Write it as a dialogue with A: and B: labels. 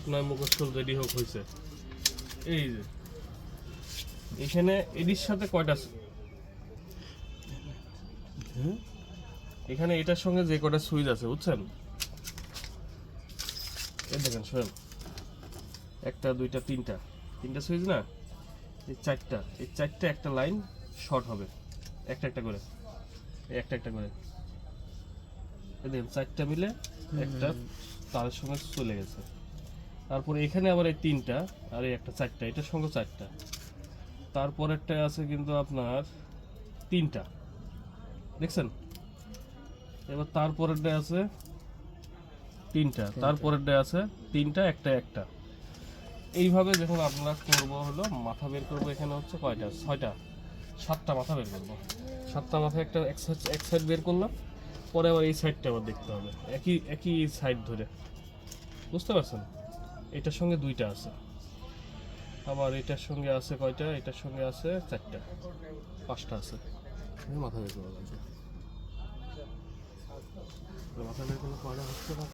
A: আপনার মুখস্থ রেডি হোক হয়েছে। এই যে এখানে এটির সাথে কয়টা এখানে এটার সঙ্গে যে কয়টা সুইচ আছে বুঝছেন, এই দেখেন শোনেন, একটা দুইটা তিনটা সুইচ না, এই চারটা একটা লাইন শর্ট হবে একটা একটা করে, একটা একটা করে দেখেন চারটা মিলে একটা তারের সঙ্গে চলে গেছে। তারপরে এখানে আবার এই তিনটা আর এই একটা চারটা, এটার সঙ্গে চারটা, তারপরেরটা আছে কিন্তু আপনার তিনটা, দেখছেন? এবার তারপরেরটা আছে তিনটা, তারপরেরটা আছে তিনটা, একটা এইভাবে যখন আমরা করবো হলো মাথা বের করবো, এখানে হচ্ছে কয়টা, ছয়টা, সাতটা মাথা বের করবো। সাতটা মাথা একটা এক সাইড বের করলাম, পরে আবার এই সাইডটা আবার দেখতে হবে একই সাইড ধরে, বুঝতে পারছেন? এটার সঙ্গে দুইটা আছে, আবার এটার সঙ্গে আছে কয়টা, এটার সঙ্গে আছে চারটা, পাঁচটা আছে। মাথা বের করা লাগবে, মাথা বের করলে কয়টা হচ্ছে না।